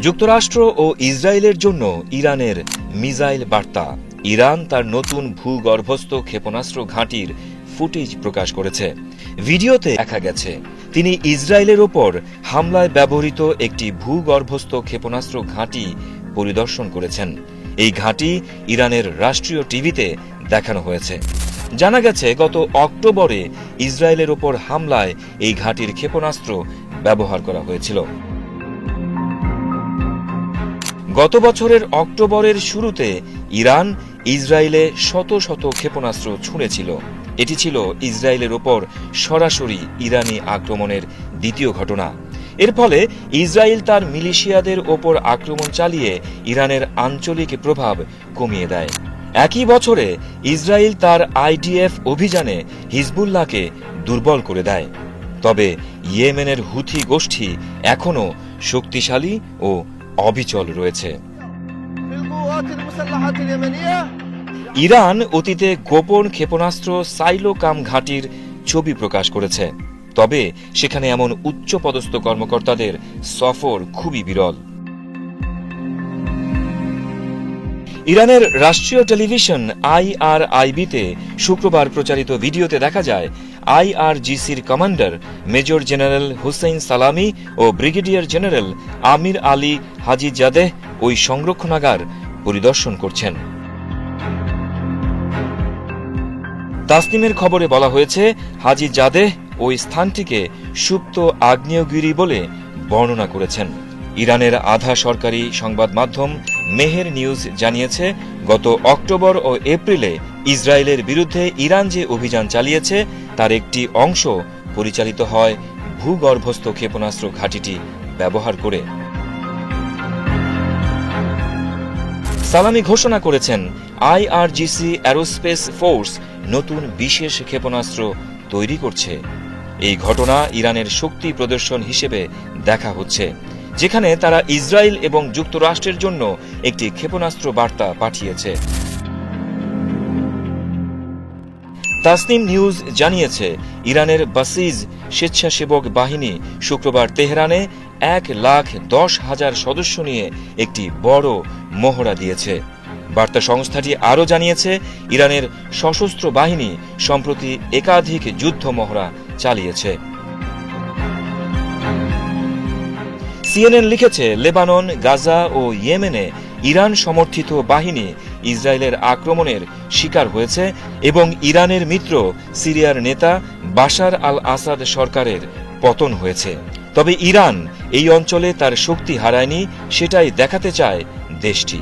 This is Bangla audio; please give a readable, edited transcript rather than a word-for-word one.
যুক্তরাষ্ট্র ও ইসরায়েলের জন্য ইরানের মিসাইল বার্তা। ইরান তার নতুন ভূগর্ভস্থ ক্ষেপণাস্ত্র ঘাঁটির ফুটেজ প্রকাশ করেছে। ভিডিওতে দেখা গেছে তিনি ইসরায়েলের ওপর হামলায় ব্যবহৃত একটি ভূগর্ভস্থ ক্ষেপণাস্ত্র ঘাঁটি পরিদর্শন করেছেন। এই ঘাঁটি ইরানের রাষ্ট্রীয় টিভিতে দেখানো হয়েছে। জানা গেছে গত অক্টোবরে ইসরায়েলের ওপর হামলায় এই ঘাঁটির ক্ষেপণাস্ত্র ব্যবহার করা হয়েছিল। গত বছরের অক্টোবরের শুরুতে ইরান ইসরায়েলে শত শত ক্ষেপণাস্ত্র ছুঁড়েছিল। এটি ছিল ইসরায়েলের ওপর সরাসরি ইরানি আক্রমণের দ্বিতীয় ঘটনা। এর ফলে ইসরায়েল তার মিলিশিয়াদের ওপর আক্রমণ চালিয়ে ইরানের আঞ্চলিক প্রভাব কমিয়ে দেয়। একই বছরে ইসরায়েল তার আইডিএফ অভিযানে হিজবুল্লাহকে দুর্বল করে দেয়। তবে ইয়েমেনের হুথি গোষ্ঠী এখনও শক্তিশালী ও অবিচল রয়েছে। ইরান অতীতে গোপন ক্ষেপণাস্ত্র সাইলোকাম ঘাঁটির ছবি প্রকাশ করেছে, তবে সেখানে এমন উচ্চপদস্থ কর্মকর্তাদের সফর খুবই বিরল। ইরানের রাষ্ট্রীয় টেলিভিশন IRIB-তে শুক্রবার প্রচারিত ভিডিওতে দেখা যায় IRGCর কমান্ডার মেজর জেনারেল হুসেইন সালামি ও ব্রিগেডিয়ার জেনারেল আমির আলী হাজিজাদেহ ওই সংরক্ষণাগার পরিদর্শন করছেন। তাসনিমের খবরে বলা হয়েছে, হাজিজাদেহ ওই স্থানটিকে সুপ্ত আগ্নেয়গিরি বলে বর্ণনা করেছেন। ইরানের আধা সরকারি সংবাদ মাধ্যম মেহের নিউজ জানিয়েছে, গত অক্টোবর ও এপ্রিলে ইসরায়েলের বিরুদ্ধে ইরান যে অভিযান চালিয়েছে তার একটি অংশ পরিচালিত হয় ভূগর্ভস্থ ক্ষেপণাস্ত্র ঘাঁটিটি ব্যবহার করে। সালামি ঘোষণা করেছেন, IRGC অ্যারোস্পেস ফোর্স নতুন বিশেষ ক্ষেপণাস্ত্র তৈরি করছে। এই ঘটনা ইরানের শক্তি প্রদর্শন হিসেবে দেখা হচ্ছে, যেখানে তারা ইসরায়েল এবং যুক্তরাষ্ট্রের জন্য একটি ক্ষেপণাস্ত্র বার্তা পাঠিয়েছে। তাসনিম নিউজ জানিয়েছে, ইরানের বাসিজ স্বেচ্ছাসেবক বাহিনী শুক্রবার তেহরানে 1,10,000 সদস্য নিয়ে একটি বড় মহড়া দিয়েছে। বার্তা সংস্থাটি আরও জানিয়েছে, ইরানের সশস্ত্র বাহিনী সম্প্রতি একাধিক যুদ্ধ মহড়া চালিয়েছে। CNN লিখেছে, লেবানন, গাজা ও ইয়েমেনে ইরান সমর্থিত বাহিনী ইসরায়েলের আক্রমণের শিকার হয়েছে এবং ইরানের মিত্র সিরিয়ার নেতা বাশার আল আসাদ সরকারের পতন হয়েছে। তবে ইরান এই অঞ্চলে তার শক্তি হারায়নি, সেটাই দেখাতে চায় দেশটি।